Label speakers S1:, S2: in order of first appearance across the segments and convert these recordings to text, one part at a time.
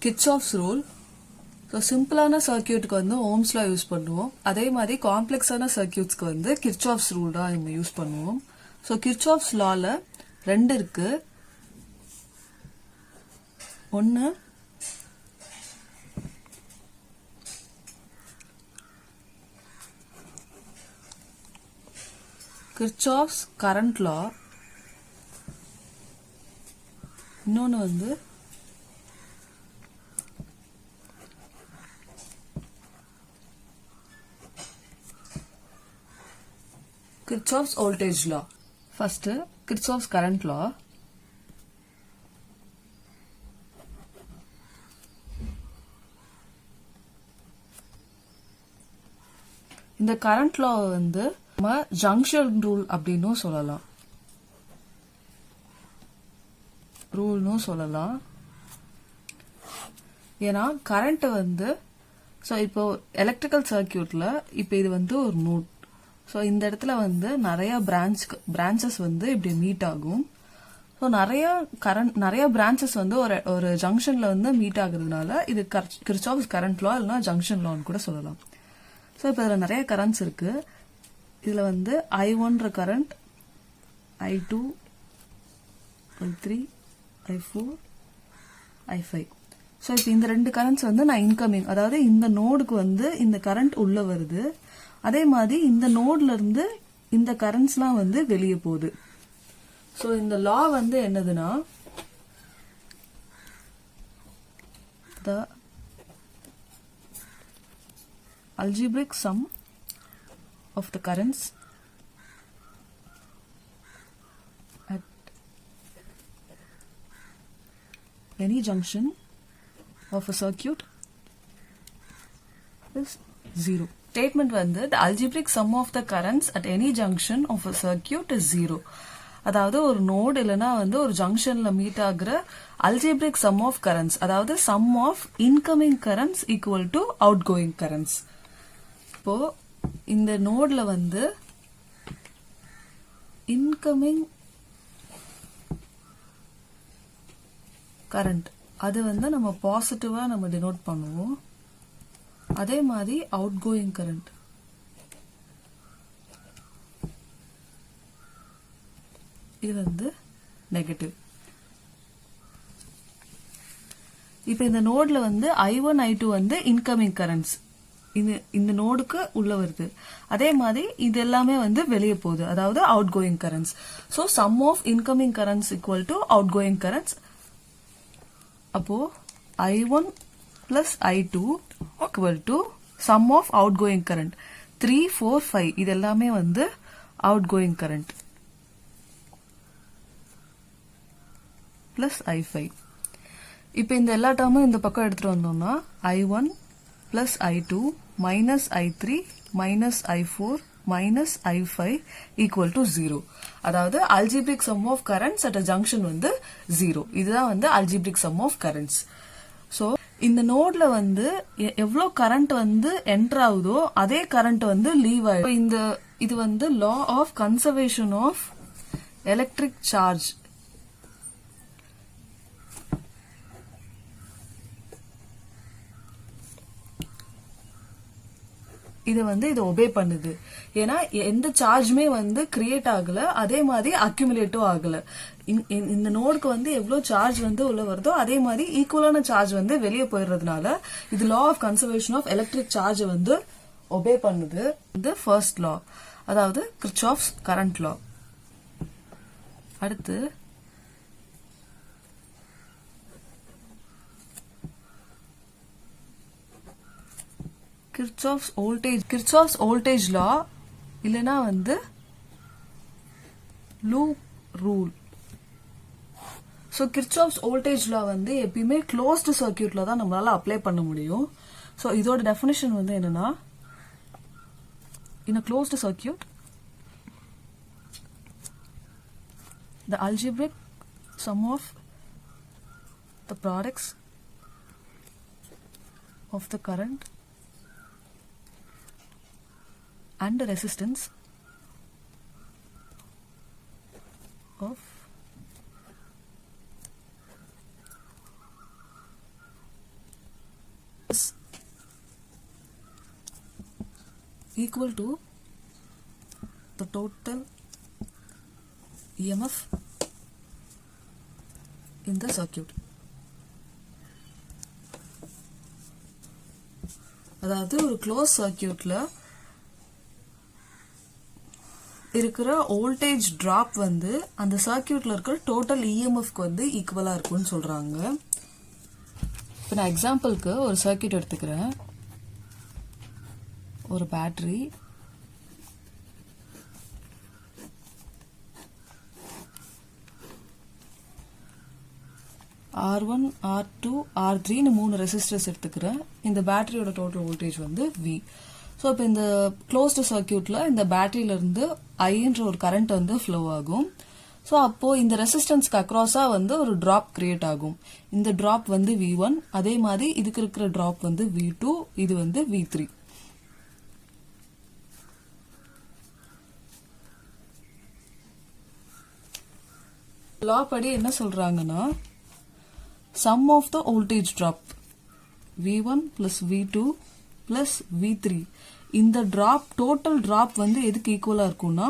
S1: Kirchhoff's rule. So சிம்பிளான சர்க்கியூட்டுக்கு வந்து Ohm's law use பண்ணுவோம். அதே மாதிரி காம்ப்ளெக்ஸான சர்க்கியூட்ஸ்க்கு வந்து கிர்ச்சாஃப்ஸ் ரூல் தான் நம்ம யூஸ் பண்ணுவோம். ஸோ கிர்ச்சாஃப்ஸ் லால ரெண்டு இருக்கு. ஒன்று கிர்ச்சாஃப்ஸ் கரண்ட் லா, இன்னொன்று வந்து Kirchhoff's voltage law. First, Kirchhoff's current law. இந்த கரண்ட் லா வந்து நம்ம ஜங்ஷன் ரூல் அப்படின்னு சொல்லலாம், ஏன்னா கரண்ட் வந்து இப்போ எலக்ட்ரிக்கல் சர்க்கியூட்ல இப்போ இது வந்து ஒரு நோட். ஸோ இந்த இடத்துல வந்து நிறைய பிரான்ச்சஸ் வந்து இப்படி மீட் ஆகும். ஸோ நிறைய பிரான்ச்சஸ் வந்து ஒரு ஜங்ஷன்ல வந்து மீட் ஆகுறதுனால இது கிர்ச்சாஃப்ஸ் கரண்ட் லா இல்லைன்னா ஜங்ஷன் லான்னு கூட சொல்லலாம். ஸோ இப்போ இதில் நிறைய கரண்ட்ஸ் இருக்கு. இதில் வந்து I1 current, I2, I3, I4, I5. So இப்போ இந்த ரெண்டு கரண்ட்ஸ் வந்து நான் இன்கமிங், அதாவது இந்த நோடுக்கு வந்து இந்த கரண்ட் உள்ள வருது. அதே மாதிரி இந்த நோட்ல இருந்து இந்த கரண்ட்ஸ்லாம் வந்து வெளியே போகுது. ஸோ இந்த லா வந்து என்னதுன்னா, the algebraic sum of the currents at any junction of a circuit is 0. Statement வந்து the algebraic sum of the currents at any junction of a circuit is 0. அதாவது ஒரு நோட் இல்லனா வந்து ஒரு ஜங்ஷன்ல மீட் ஆகுற algebraic sum of currents, அதாவது sum of incoming currents equal to outgoing currents. இப்போ இந்த நோட்ல வந்து incoming current அது வந்து நம்ம பாசிட்டிவா நம்ம டினோட் பண்ணுவோம். அதே மாதிரி அவுட் கோயிங் கரண்ட் இது வந்து நெகட்டிவ். இப்ப இந்த நோட்ல வந்து I1 I2 வந்து இன்கமிங் கரண்ட்ஸ், இந்த நோடுக்கு உள்ள வருது. அதே மாதிரி இது எல்லாமே வந்து வெளியே போகுது, அதாவது outgoing currents. So sum of incoming currents equal to outgoing currents. அப்போ I1 plus I2 equal to sum of outgoing current 3, 4, 5. இது எல்லாமே வந்து outgoing current plus I5. இப்போ இந்த எல்லா டேர்மும் இந்த பக்கம் எடுத்துட்டு வந்தோம்னா I1 plus I2 minus I3 minus I4 minus I5 equal to 0. அதாவது algebraic sum of currents at a junction வந்து 0. இதுதான் வந்து algebraic sum of currents. So இந்த நோட்ல வந்து எவ்வளவு கரண்ட் வந்து என்டர் ஆகுதோ அதே கரண்ட் வந்து லீவ் ஆயிடும். இது வந்து law of conservation of electric charge. இது வந்து இது ஒபே பண்ணுது. ஏன்னா எந்த சார்ஜுமே வந்து கிரியேட் ஆகல, அதே மாதிரி அக்யூமுலேட்டும் ஆகல. இந்த நோடுக்கு வந்து எவ்வளவு சார்ஜ் வந்து உள்ள வருதோ அதே மாதிரி ஈக்குவலான சார்ஜ் வந்து வெளியே போயிடுறதுனால இது law of conservation of electric charge வந்து ஒபே பண்ணுது. இது ஃபர்ஸ்ட் லா, அதாவது கிர்ச்சாஃப்ஸ் கரண்ட் லா. அடுத்து Kirchhoff's voltage law இல்லனா வந்து loop rule. So Kirchhoff's voltage law வந்து எப்பவுமே க்ளோஸ்டு சர்க்யூட்ல தான் நம்மளால அப்ளை பண்ண முடியும். சோ இதோட டெஃபினிஷன் வந்து என்னன்னா, in a closed circuit the algebraic sum of the products of the current and the resistance of is equal to the total EMF in the circuit. அதாவது ஒரு க்ளோஸ் சர்க்கியூட்ல இருக்கிற வோல்டேஜ் டிராப் வந்து அந்த சர்க்கியூட்ல இருக்கிற total இஎம்எஃப்க்கு வந்து ஈக்குவலா இருக்கும்னு சொல்றாங்க. இப்போ நான் எக்ஸாம்பிளுக்கு ஒரு சர்க்கியூட் எடுத்துக்கிறேன். ஒரு பேட்டரி, R1, R2, R3 மூணு ரெசிஸ்டர்ஸ் எடுத்துக்கிறேன். இந்த பேட்டரியோட டோட்டல் வோல்டேஜ் வந்து V. ஸோ இப்போ இந்த க்ளோஸ்டு சர்க்கியூட்ல இந்த பேட்டரியில இருந்து ஐன்ற ஒரு கரண்ட் வந்து ஃப்ளோ ஆகும். ஸோ அப்போ இந்த ரெசிஸ்டன்ஸ்க்கு அக்ராஸா வந்து ஒரு டிராப் கிரியேட் ஆகும். இந்த டிராப் வந்து V1, அதே மாதிரி இதுக்கு இருக்கிற டிராப் வந்து V2, இது வந்து V3. லா படி என்ன சொல்றாங்கன்னா, sum of the voltage drop V1 plus V2 plus V3 இந்த drop total drop வந்து எதுக்கு ஈக்குவலா இருக்கும்னா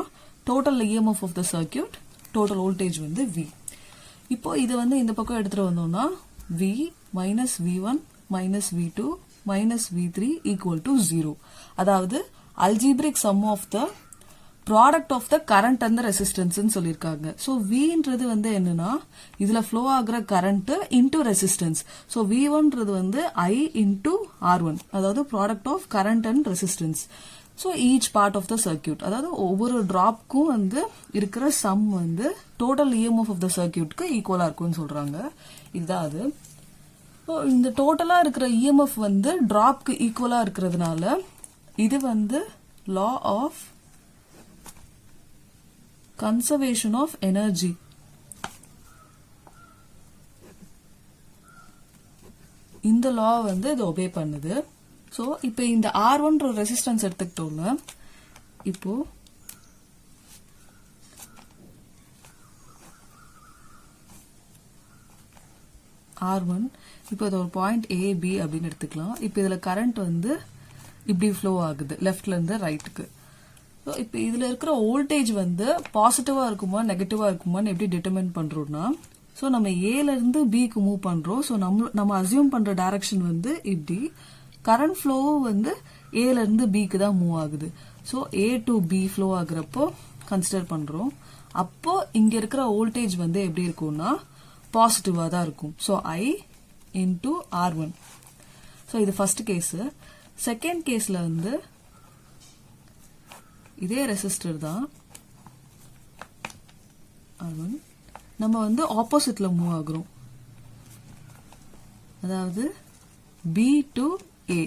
S1: total EMF of the circuit total voltage வந்து V. இப்போ இது வந்து இந்த பக்கம் எடுத்துட்டு வந்தோம்னா V minus V1 minus V2 minus V3 equal to 0. அதாவது algebraic sum of the product of the current அந்த ரெசிஸ்டன்ஸ் சொல்லியிருக்காங்க. ஸோ வின்றது வந்து என்னன்னா இதுல ஃப்ளோ ஆகுற கரண்ட் இன்டூ ரெசிஸ்டன்ஸ். ஸோ V1ன்றது வந்து I இன்டூ R1, அதாவது product of current and resistance. So each part of the circuit, அதாவது ஒவ்வொரு டிராப்க்கும் வந்து இருக்கிற சம் வந்து டோட்டல் இஎம்எஃப் ஆஃப் த சர்க்கியூட்க்கு ஈக்குவலா இருக்கும்னு சொல்றாங்க. இதுதான் அது. இந்த டோட்டலா இருக்கிற இஎம்எஃப் வந்து டிராப்க்கு ஈக்குவலா இருக்கிறதுனால இது வந்து law of conservation of energy. இந்த law வந்து இது obey பண்ணுது. சோ இப்போ இந்த R1 ரெசிஸ்டன்ஸ் எடுத்துக்கிட்டோம்ல, இப்போ R1 இப்போ இது ஒரு பாயிண்ட் A B அப்படின்னு எடுத்துக்கலாம். இப்போ இதுல கரண்ட் வந்து இப்படி ஃப்ளோ ஆகுது லெஃப்ட்ல இருந்து ரைட்டுக்கு. இப்போ இதுல இருக்கிற வோல்டேஜ் வந்து பாசிட்டிவா இருக்குமா நெகட்டிவா இருக்குமான்னு எப்படி டிட்டர்மைன் பண்றோம்னா, ஸோ நம்ம ஏல இருந்து பிக்கு மூவ் பண்றோம். ஸோ நம்ம அசியூம் பண்ற டைரக்ஷன் வந்து இப்படி, கரண்ட் ஃப்ளோவும் வந்து ஏல இருந்து பிக்கு தான் மூவ் ஆகுது. So A to B flow ஆகுறப்போ கன்சிடர் பண்றோம். அப்போ இங்க இருக்கிற வோல்டேஜ் வந்து எப்படி இருக்கும்னா பாசிட்டிவா தான் இருக்கும். So I into R1. So இது ஃபர்ஸ்ட் கேஸ். செகண்ட் கேஸ்ல வந்து இதே ரெசிஸ்டர் தான் R1, நம்ம வந்து ஆப்போசிட்ல மூவ் ஆகுறோம். அதாவது B டு A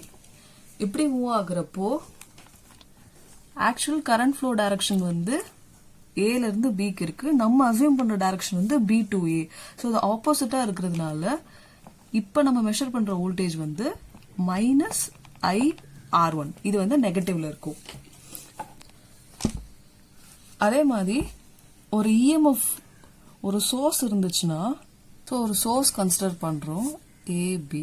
S1: இப்படி மூவ் ஆகுறப்போ ஆக்சுவல் கரண்ட் ஃப்ளோ டைரக்ஷன் வந்து ஏல இருந்து பிக்கு இருக்கு. நம்ம அசியூம் பண்ற டைரக்ஷன் வந்து B டு A. ஸோ இது ஆப்போசிட்டா இருக்கிறதுனால இப்ப நம்ம மெஷர் பண்ற வோல்டேஜ் வந்து மைனஸ் IR1. இது வந்து நெகட்டிவ்ல இருக்கும். அதே மாதிரி ஒரு இஎம்எஃப் ஒரு சோர்ஸ் இருந்துச்சுன்னா, ஸோ ஒரு சோர்ஸ் கன்சிடர் பண்றோம் AB.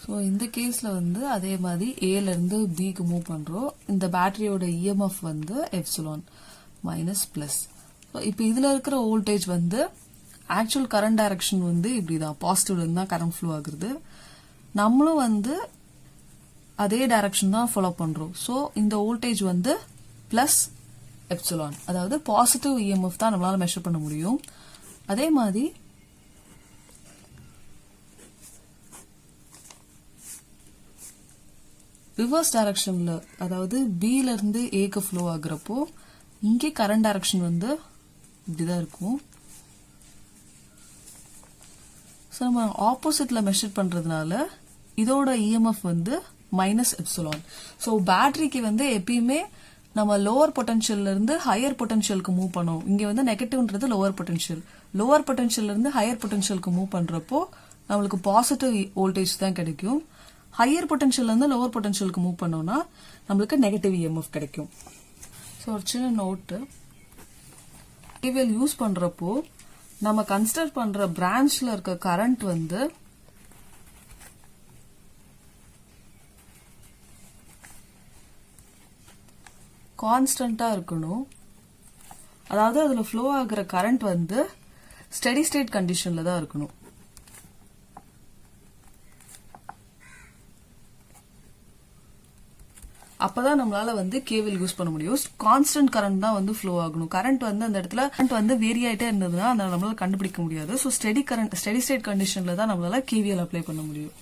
S1: ஸோ இந்த கேஸ்ல வந்து அதே மாதிரி ஏல இருந்து பிக்கு மூவ் பண்றோம். இந்த பேட்டரியோட இஎம்எஃப் வந்து எப்சிலான் மைனஸ் பிளஸ். இப்போ இதுல இருக்கிற வோல்டேஜ் வந்து ஆக்சுவல் கரண்ட் டைரக்ஷன் வந்து இப்படிதான், பாசிட்டிவ்ல இருந்து தான் கரண்ட் ஃப்ளோ ஆகுறது. நம்மளும் வந்து அதே டைரக்ஷன் தான் ஃபாலோ பண்றோம். ஸோ இந்த வோல்டேஜ் வந்து பிளஸ் எப்சிலான், அதாவது பாசிட்டிவ் இஎம்எஃப் தான் நம்மளால மெஷர் பண்ண முடியும். அதே மாதிரி ரிவர்ஸ் டைரக்ஷன்ல, அதாவது பில இருந்து ஏக்கு ஃப்ளோ ஆகுறப்போ இங்கே கரண்ட் டைரக்ஷன் வந்து இப்படிதான் இருக்கும். ஸோ நம்ம ஆப்போசிட்ல மெஷர் பண்றதுனால இதோட இஎம்எஃப் வந்து மைனஸ் எப்சிலான். ஸோ பேட்டரிக்கு வந்து எப்பயுமே நம்ம லோவர் பொட்டன்ஷியல்ல இருந்து ஹையர் பொட்டன்ஷியலுக்கு மூவ் பண்ணுவோம். இங்க வந்து நெகட்டிவ்ன்றது லோவர் பொட்டன்ஷியல். லோவர் பொட்டன்ஷியல்ல இருந்து ஹையர் பொட்டன்ஷியலுக்கு மூவ் பண்றப்போ நம்மளுக்கு பாசிட்டிவ் வோல்டேஜ் தான் கிடைக்கும். ஹையர் பொட்டன்ஷியல்ல இருந்து லோவர் பொட்டன்ஷியலுக்கு மூவ் பண்ணோம்னா நம்மளுக்கு நெகட்டிவ் இஎம்எஃப் கிடைக்கும். ஸோ ஒரு சின்ன நோட்டு, KVL யூஸ் பண்றப்போ நம்ம கன்சிடர் பண்ற பிரான்ச்ல இருக்க கரண்ட் வந்து கான்ஸ்டன்டா இருக்கணும். அதாவது அதுல ஃப்ளோ ஆகுற கரண்ட் வந்து ஸ்டெடி ஸ்டேட் கண்டிஷன்ல தான் இருக்கணும். அப்பதான் நம்மளால வந்து கேபிள் யூஸ் பண்ண முடியும். கான்ஸ்டன்ட் கரண்ட் தான் வந்து ஃப்ளோ ஆகணும். கரண்ட் வந்து அந்த இடத்துல கரண்ட் வந்து வேரி ஆயிட்டே இருந்ததுன்னா அதை நம்மளால கண்டுபிடிக்க முடியாது. ஸோ ஸ்டெடி ஸ்டேட் கண்டிஷன்ல தான் நம்மளால கேவிஎல் அப்ளை பண்ண முடியும்.